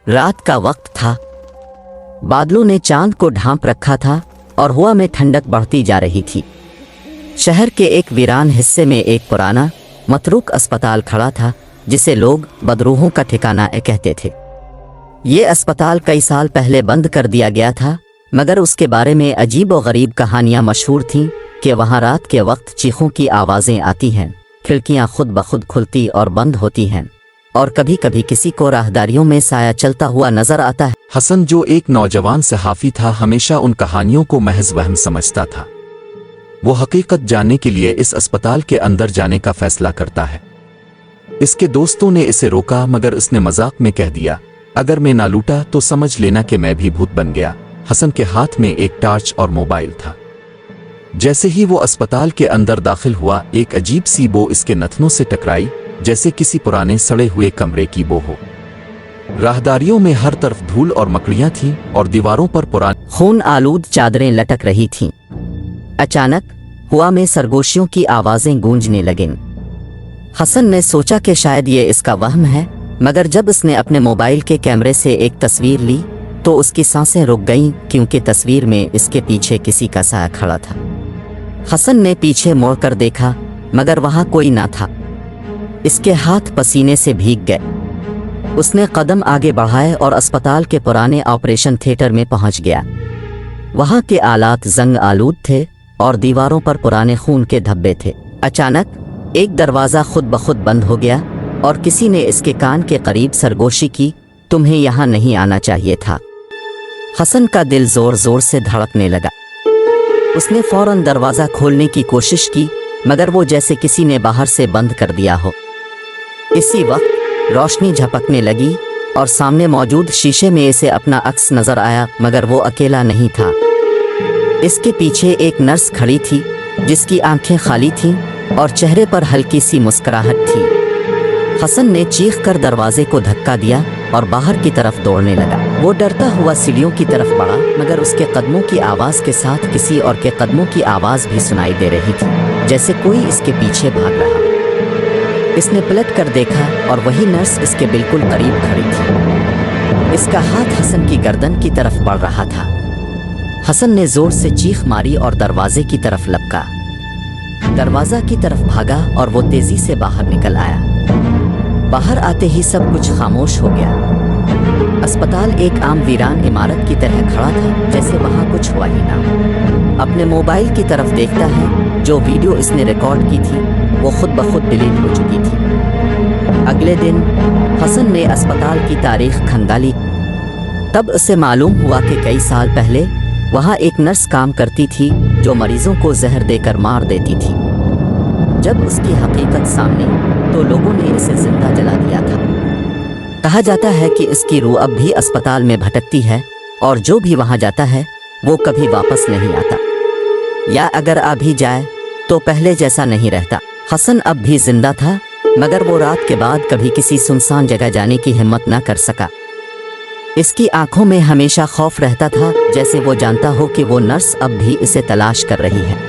रात का वक्त था। बादलों ने चांद को ढांप रखा था और हवा में ठंडक बढ़ती जा रही थी। शहर के एक वीरान हिस्से में एक पुराना मतरूक अस्पताल खड़ा था जिसे लोग बदरूहों का ठिकाना कहते थे। ये अस्पताल कई साल पहले बंद कर दिया गया था, मगर उसके बारे में अजीब और गरीब कहानियां मशहूर थीं कि वहाँ रात के वक्त चीखों की आवाज़ें आती हैं, खिड़कियां खुद ब खुद खुलती और बंद होती हैं और कभी कभी किसी को राहदारियों में साया चलता हुआ नजर आता है। हसन, जो एक नौजवान सहाफ़ी था, हमेशा उन कहानियों को महज वहम समझता था। वो हकीकत जानने के लिए इस अस्पताल के अंदर जाने का फैसला करता है। इसके दोस्तों ने इसे रोका, मगर उसने मजाक में कह दिया, अगर मैं ना लूटा तो समझ लेना कि मैं भी भूत बन गया। हसन के हाथ में एक टार्च और मोबाइल था। जैसे ही वो अस्पताल के अंदर दाखिल हुआ, एक अजीब सी बो इसके नथनों से टकराई, जैसे किसी पुराने सड़े हुए कमरे की बो हो। राहदारियों में हर तरफ धूल और मकड़ियां थीं और दीवारों पर पुरानी खून आलूद चादरें लटक रही थीं। अचानक हवा में सरगोशियों की आवाजें गूंजने लगीं। हसन ने सोचा कि शायद ये इसका वहम है, मगर जब उसने अपने मोबाइल के कैमरे से एक तस्वीर ली तो उसकी सांसें रुक गईं, क्योंकि तस्वीर में इसके पीछे किसी का साया खड़ा था। हसन ने पीछे मुड़कर देखा, मगर वहां कोई ना था। इसके हाथ पसीने से भीग गए। उसने कदम आगे बढ़ाए और अस्पताल के पुराने ऑपरेशन थिएटर में पहुंच गया। वहां के आलात जंग आलूद थे और दीवारों पर पुराने खून के धब्बे थे। अचानक एक दरवाज़ा खुद ब खुद बंद हो गया और किसी ने इसके कान के करीब सरगोशी की, तुम्हें यहाँ नहीं आना चाहिए था। हसन का दिल जोर जोर से धड़कने लगा। उसने फौरन दरवाज़ा खोलने की कोशिश की, मगर वो जैसे किसी ने बाहर से बंद कर दिया हो। इसी वक्त रोशनी झपकने लगी और सामने मौजूद शीशे में इसे अपना अक्स नजर आया, मगर वो अकेला नहीं था। इसके पीछे एक नर्स खड़ी थी जिसकी आंखें खाली थीं और चेहरे पर हल्की सी मुस्कुराहट थी। हसन ने चीख कर दरवाजे को धक्का दिया और बाहर की तरफ दौड़ने लगा। वो डरता हुआ सीढ़ियों की तरफ बढ़ा, मगर उसके कदमों की आवाज़ के साथ किसी और के कदमों की आवाज़ भी सुनाई दे रही थी, जैसे कोई इसके पीछे भाग रहा। इसने पलट कर देखा और वही नर्स इसके बिल्कुल करीब खड़ी थी। इसका हाथ हसन की गर्दन की तरफ बढ़ रहा था। हसन ने जोर से चीख मारी और दरवाजे की तरफ लपका। दरवाजा की तरफ भागा और वो तेजी से बाहर निकल आया। बाहर आते ही सब कुछ खामोश हो गया। अस्पताल एक आम वीरान इमारत की तरह खड़ा था, जैसे वहां कुछ हुआ ही ना। अपने मोबाइल की तरफ देखता है, जो वीडियो इसने रिकॉर्ड की थी वो खुद ब खुद डिलीट हो चुकी थी। अगले दिन हसन ने अस्पताल की तारीख खंगाली। तब उसे मालूम हुआ कि कई साल पहले वहाँ एक नर्स काम करती थी जो मरीजों को जहर देकर मार देती थी। जब उसकी हकीकत सामने तो लोगों ने इसे जिंदा जला दिया था। कहा जाता है कि इसकी रूह अब भी अस्पताल में भटकती है और जो भी वहाँ जाता है वो कभी वापस नहीं आता, या अगर आ भी जाए तो पहले जैसा नहीं रहता। हसन अब भी जिंदा था, मगर वो रात के बाद कभी किसी सुनसान जगह जाने की हिम्मत न कर सका। इसकी आंखों में हमेशा खौफ रहता था, जैसे वो जानता हो कि वो नर्स अब भी इसे तलाश कर रही है।